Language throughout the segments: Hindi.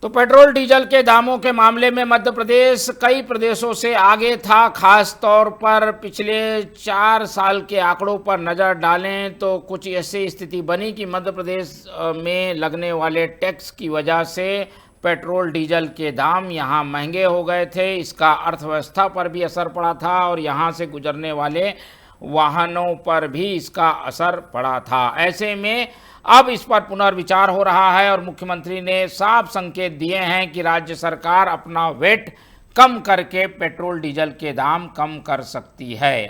तो पेट्रोल डीजल के दामों के मामले में मध्य प्रदेश कई प्रदेशों से आगे था। खास तौर पर पिछले 4 साल के आंकड़ों पर नज़र डालें तो कुछ ऐसी स्थिति बनी कि मध्य प्रदेश में लगने वाले टैक्स की वजह से पेट्रोल डीजल के दाम यहाँ महंगे हो गए थे। इसका अर्थव्यवस्था पर भी असर पड़ा था और यहाँ से गुजरने वाले वाहनों पर भी इसका असर पड़ा था। ऐसे में अब इस पर पुनर्विचार हो रहा है और मुख्यमंत्री ने साफ संकेत दिए हैं कि राज्य सरकार अपना वेट कम करके पेट्रोल डीजल के दाम कम कर सकती है।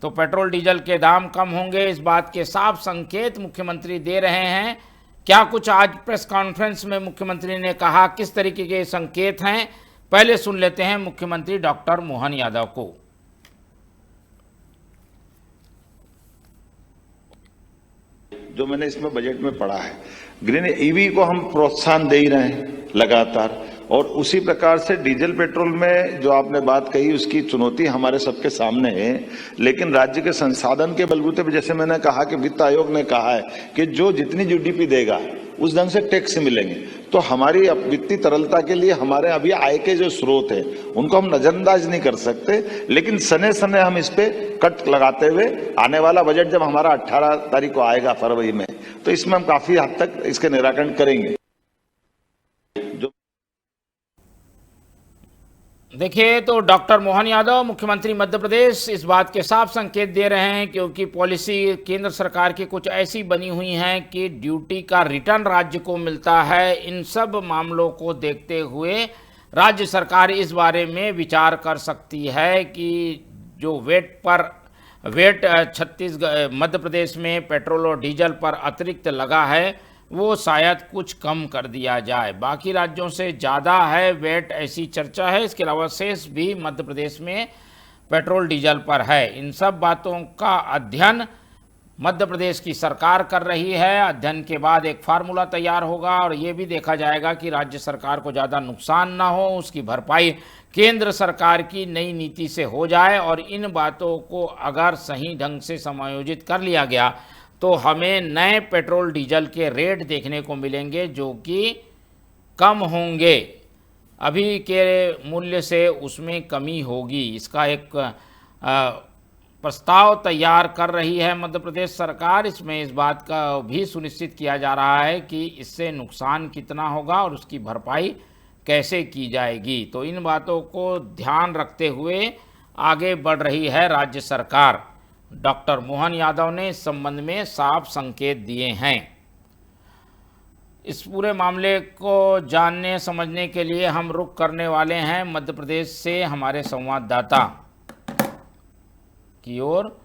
तो पेट्रोल डीजल के दाम कम होंगे, इस बात के साफ संकेत मुख्यमंत्री दे रहे हैं। क्या कुछ आज प्रेस कॉन्फ्रेंस में मुख्यमंत्री ने कहा, किस तरीके के संकेत हैं, पहले सुन लेते हैं मुख्यमंत्री डॉक्टर मोहन यादव को। जो मैंने इसमें बजट में पढ़ा है, ग्रीन ईवी को हम प्रोत्साहन दे ही रहे हैं लगातार, और उसी प्रकार से डीजल पेट्रोल में जो आपने बात कही उसकी चुनौती हमारे सबके सामने है। लेकिन राज्य के संसाधन के बलबूते पर, जैसे मैंने कहा कि वित्त आयोग ने कहा है कि जो जितनी जीडीपी देगा उस ढंग से टैक्स मिलेंगे, तो हमारी वित्तीय तरलता के लिए हमारे अभी आय के जो स्रोत है उनको हम नजरअंदाज नहीं कर सकते। लेकिन सने सने हम इस पे कट लगाते हुए आने वाला बजट जब हमारा 18 तारीख को आएगा फरवरी में, तो इसमें हम काफी हद तक इसके निराकरण करेंगे। देखिए, तो डॉक्टर मोहन यादव मुख्यमंत्री मध्य प्रदेश इस बात के साफ संकेत दे रहे हैं क्योंकि पॉलिसी केंद्र सरकार की कुछ ऐसी बनी हुई हैं कि ड्यूटी का रिटर्न राज्य को मिलता है। इन सब मामलों को देखते हुए राज्य सरकार इस बारे में विचार कर सकती है कि जो वेट छत्तीसगढ़ मध्य प्रदेश में पेट्रोल और डीजल पर अतिरिक्त लगा है वो शायद कुछ कम कर दिया जाए। बाकी राज्यों से ज़्यादा है वेट, ऐसी चर्चा है। इसके अलावा शेष भी मध्य प्रदेश में पेट्रोल डीजल पर है। इन सब बातों का अध्ययन मध्य प्रदेश की सरकार कर रही है। अध्ययन के बाद एक फार्मूला तैयार होगा और ये भी देखा जाएगा कि राज्य सरकार को ज़्यादा नुकसान ना हो, उसकी भरपाई केंद्र सरकार की नई नीति से हो जाए। और इन बातों को अगर सही ढंग से समायोजित कर लिया गया तो हमें नए पेट्रोल डीजल के रेट देखने को मिलेंगे जो कि कम होंगे, अभी के मूल्य से उसमें कमी होगी। इसका एक प्रस्ताव तैयार कर रही है मध्य प्रदेश सरकार। इसमें इस बात का भी सुनिश्चित किया जा रहा है कि इससे नुकसान कितना होगा और उसकी भरपाई कैसे की जाएगी। तो इन बातों को ध्यान रखते हुए आगे बढ़ रही है राज्य सरकार। डॉक्टर मोहन यादव ने इस संबंध में साफ संकेत दिए हैं। इस पूरे मामले को जानने समझने के लिए हम रुख करने वाले हैं मध्य प्रदेश से हमारे संवाददाता की ओर,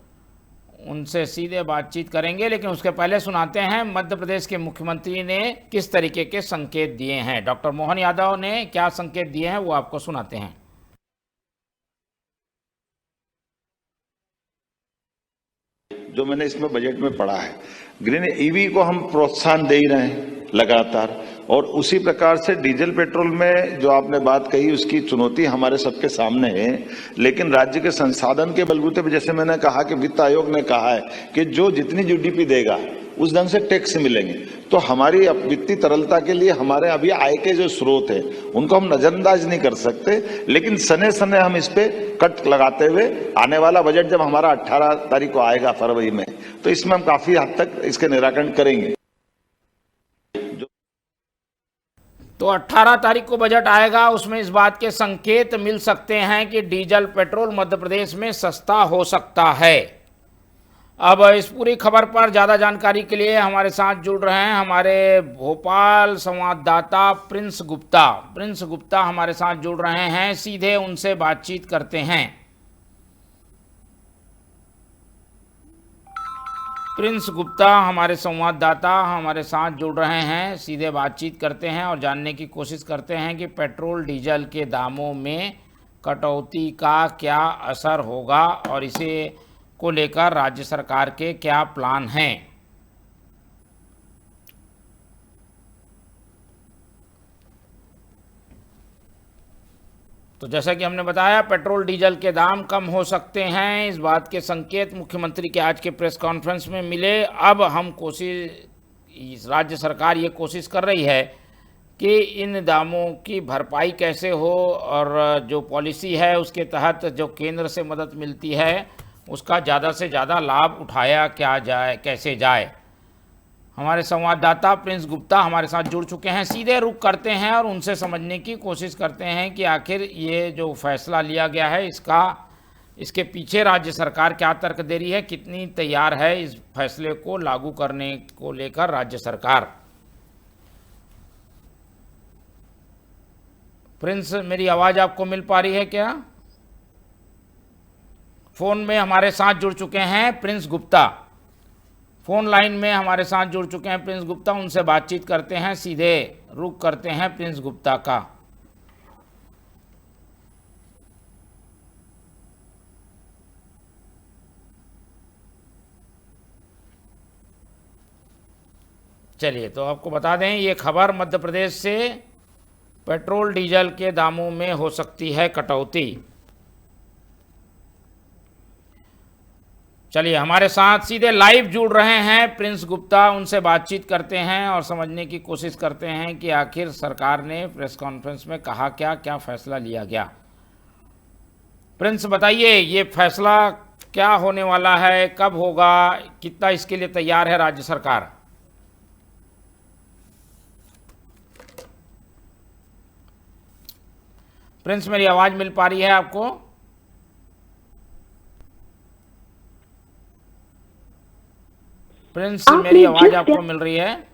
उनसे सीधे बातचीत करेंगे। लेकिन उसके पहले सुनाते हैं मध्य प्रदेश के मुख्यमंत्री ने किस तरीके के संकेत दिए हैं। डॉक्टर मोहन यादव ने क्या संकेत दिए हैं वो आपको सुनाते हैं। जो मैंने इसमें बजट में पढ़ा है, ग्रीन ईवी को हम प्रोत्साहन दे ही रहे हैं लगातार, और उसी प्रकार से डीजल पेट्रोल में जो आपने बात कही उसकी चुनौती हमारे सबके सामने है। लेकिन राज्य के संसाधन के बलबूते पर, जैसे मैंने कहा कि वित्त आयोग ने कहा है कि जो जितनी जीडीपी देगा उस ढंग से टैक्स मिलेंगे, तो हमारी वित्तीय तरलता के लिए हमारे अभी आय के जो स्रोत है उनको हम नजरअंदाज नहीं कर सकते। लेकिन सने सने हम इस पे कट लगाते हुए आने वाला बजट जब हमारा 18 तारीख को आएगा फरवरी में, तो इसमें हम काफी हद तक इसके निराकरण करेंगे। तो 18 तारीख को बजट आएगा, उसमें इस बात के संकेत मिल सकते हैं कि डीजल पेट्रोल मध्य प्रदेश में सस्ता हो सकता है। अब इस पूरी खबर पर ज़्यादा जानकारी के लिए हमारे साथ जुड़ रहे हैं हमारे भोपाल संवाददाता प्रिंस गुप्ता हमारे साथ जुड़ रहे हैं, सीधे उनसे बातचीत करते हैं। प्रिंस गुप्ता हमारे संवाददाता हमारे साथ जुड़ रहे हैं, सीधे बातचीत करते हैं और जानने की कोशिश करते हैं कि पेट्रोल डीजल के दामों में कटौती का क्या असर होगा और इसे को लेकर राज्य सरकार के क्या प्लान हैं। तो जैसा कि हमने बताया, पेट्रोल डीजल के दाम कम हो सकते हैं, इस बात के संकेत मुख्यमंत्री के आज के प्रेस कॉन्फ्रेंस में मिले। अब हम राज्य सरकार ये कोशिश कर रही है कि इन दामों की भरपाई कैसे हो और जो पॉलिसी है उसके तहत जो केंद्र से मदद मिलती है उसका ज़्यादा से ज़्यादा लाभ उठाया क्या जाए, कैसे जाए। हमारे संवाददाता प्रिंस गुप्ता हमारे साथ जुड़ चुके हैं, सीधे रुख करते हैं और उनसे समझने की कोशिश करते हैं कि आखिर ये जो फैसला लिया गया है इसके पीछे राज्य सरकार क्या तर्क दे रही है, कितनी तैयार है इस फैसले को लागू करने को लेकर राज्य सरकार। प्रिंस, मेरी आवाज़ आपको मिल पा रही है क्या? फ़ोन में हमारे साथ जुड़ चुके हैं प्रिंस गुप्ता, फ़ोन लाइन में हमारे साथ जुड़ चुके हैं प्रिंस गुप्ता, उनसे बातचीत करते हैं, सीधे रुख करते हैं प्रिंस गुप्ता का। चलिए, तो आपको बता दें ये खबर मध्य प्रदेश से पेट्रोल डीजल के दामों में हो सकती है कटौती। चलिए, हमारे साथ सीधे लाइव जुड़ रहे हैं प्रिंस गुप्ता, उनसे बातचीत करते हैं और समझने की कोशिश करते हैं कि आखिर सरकार ने प्रेस कॉन्फ्रेंस में कहा क्या, क्या फैसला लिया गया। प्रिंस, बताइए ये फैसला क्या होने वाला है, कब होगा, कितना इसके लिए तैयार है राज्य सरकार? प्रिंस, मेरी आवाज़ मिल पा रही है आपको? प्रिंस, मेरी आवाज़ आपको मिल रही है?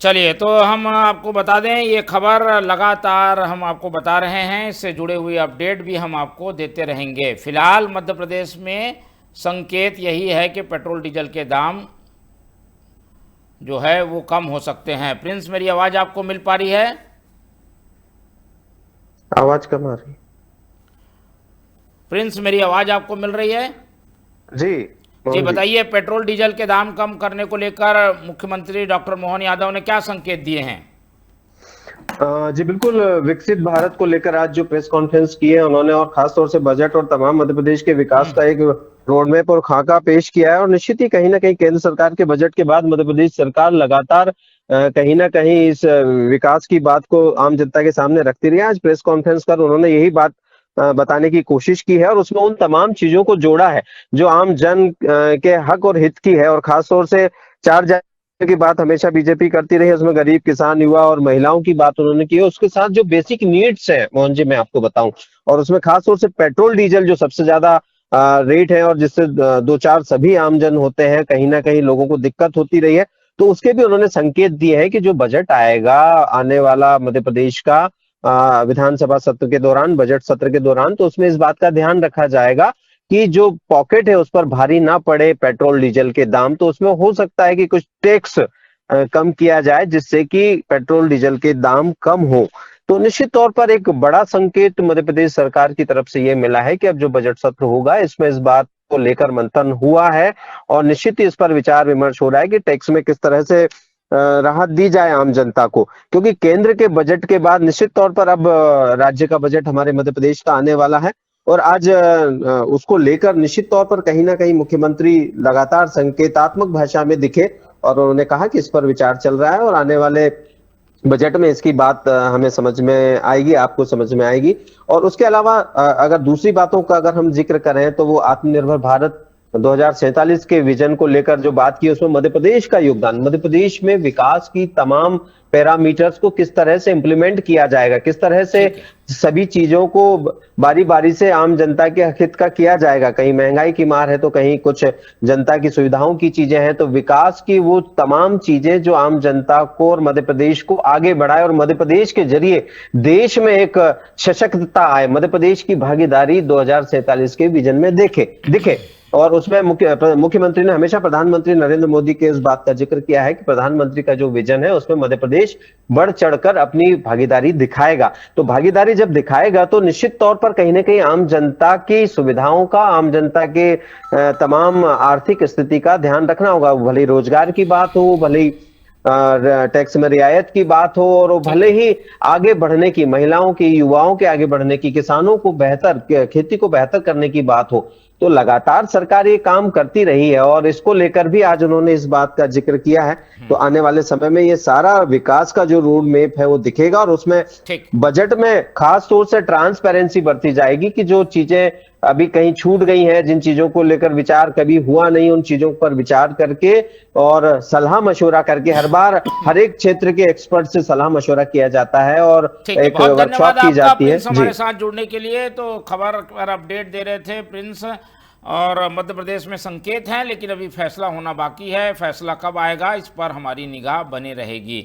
चलिए, तो हम आपको बता दें ये खबर लगातार हम आपको बता रहे हैं, इससे जुड़े हुए अपडेट भी हम आपको देते रहेंगे। फिलहाल मध्य प्रदेश में संकेत यही है कि पेट्रोल डीजल के दाम जो है वो कम हो सकते हैं। प्रिंस, मेरी आवाज़ आपको मिल पा रही है? आवाज कम आ रही। प्रिंस, मेरी आवाज़ आपको मिल रही है? जी जी, बताइए पेट्रोल डीजल के दाम कम करने को लेकर मुख्यमंत्री डॉक्टर मोहन यादव ने क्या संकेत दिए हैं? जी बिल्कुल, विकसित भारत को लेकर आज जो प्रेस कॉन्फ्रेंस की है उन्होंने, और खासतौर से बजट और तमाम मध्य प्रदेश के विकास का एक रोडमैप और खाका पेश किया है। और निश्चित ही कहीं ना कहीं केंद्र सरकार के बजट के बाद मध्य प्रदेश सरकार लगातार कहीं ना कहीं इस विकास की बात को आम जनता के सामने रखती रही है। आज प्रेस कॉन्फ्रेंस कर उन्होंने यही बात बताने की कोशिश की है और उसमें उन तमाम चीजों को जोड़ा है जो आम जन के हक और हित की है। और खासतौर से 4 की बात हमेशा बीजेपी करती रही है, उसमें गरीब, किसान, युवा और महिलाओं की बात उन्होंने की है। उसके साथ जो बेसिक नीड्स है मोहन जी, मैं आपको बताऊं, और उसमें खासतौर से पेट्रोल डीजल जो सबसे ज्यादा रेट है और जिससे 2-4 सभी आमजन होते हैं, कहीं ना कहीं लोगों को दिक्कत होती रही है। तो उसके भी उन्होंने संकेत दिए हैं कि जो बजट आएगा आने वाला मध्य प्रदेश का विधानसभा सत्र के दौरान, बजट सत्र के दौरान, तो उसमें इस बात का ध्यान रखा जाएगा कि जो पॉकेट है उस पर भारी ना पड़े पेट्रोल डीजल के दाम। तो उसमें हो सकता है कि कुछ टैक्स कम किया जाए जिससे कि पेट्रोल डीजल के दाम कम हो। तो निश्चित तौर पर एक बड़ा संकेत मध्य प्रदेश सरकार की तरफ से ये मिला है कि अब जो बजट सत्र होगा इसमें इस बात को लेकर मंथन हुआ है और निश्चित ही इस पर विचार विमर्श हो रहा है कि टैक्स में किस तरह से राहत दी जाए आम जनता को। क्योंकि केंद्र के बजट के बाद निश्चित तौर पर अब राज्य का बजट हमारे मध्य प्रदेश का आने वाला है और आज उसको लेकर निश्चित तौर पर कहीं ना कहीं मुख्यमंत्री लगातार संकेतात्मक भाषा में दिखे और उन्होंने कहा कि इस पर विचार चल रहा है और आने वाले बजट में इसकी बात हमें समझ में आएगी, आपको समझ में आएगी। और उसके अलावा अगर दूसरी बातों का अगर हम जिक्र करें तो वो आत्मनिर्भर भारत 2047 के विजन को लेकर जो बात की उसमें मध्य प्रदेश का योगदान, मध्य प्रदेश में विकास की तमाम पैरामीटर्स को किस तरह से इंप्लीमेंट किया जाएगा, किस तरह से सभी चीजों को बारी बारी से आम जनता के हित का किया जाएगा। कहीं महंगाई की मार है तो कहीं कुछ जनता की सुविधाओं की चीजें हैं, तो विकास की वो तमाम चीजें जो आम जनता को और मध्य प्रदेश को आगे बढ़ाए और मध्य प्रदेश के जरिए देश में एक सशक्तता आए, मध्य प्रदेश की भागीदारी 2047 के विजन में दिखे। और उसमें मुख्यमंत्री ने हमेशा प्रधानमंत्री नरेंद्र मोदी के इस बात का जिक्र किया है कि प्रधानमंत्री का जो विजन है उसमें मध्य प्रदेश बढ़ चढ़कर अपनी भागीदारी दिखाएगा। तो भागीदारी जब दिखाएगा तो निश्चित तौर पर कहीं ना कहीं आम जनता की सुविधाओं का, आम जनता के तमाम आर्थिक स्थिति का ध्यान रखना होगा। भले ही रोजगार की बात हो, भले ही टैक्स में रियायत की बात हो, और वो भले ही आगे बढ़ने की, महिलाओं की, युवाओं के आगे बढ़ने की, किसानों को बेहतर, खेती को बेहतर करने की बात हो, तो लगातार सरकार ये काम करती रही है और इसको लेकर भी आज उन्होंने इस बात का जिक्र किया है। तो आने वाले समय में ये सारा विकास का जो रोड मैप है वो दिखेगा और उसमें ठीक। बजट में खास तौर से ट्रांसपेरेंसी बरती जाएगी कि जो चीजें अभी कहीं छूट गई हैं, जिन चीजों को लेकर विचार कभी हुआ नहीं, उन चीजों पर विचार करके और सलाह मशवरा करके, हर बार हर एक क्षेत्र के एक्सपर्ट से सलाह मशवरा किया जाता है और ठीक है, एक बहुत वर्कशॉप धन्यवाद की आपका जाती है। प्रिंस हमारे जी, साथ जुड़ने के लिए। तो खबर पर अपडेट दे रहे थे प्रिंस, और मध्य प्रदेश में संकेत हैं लेकिन अभी फैसला होना बाकी है। फैसला कब आएगा इस पर हमारी निगाह बनी रहेगी।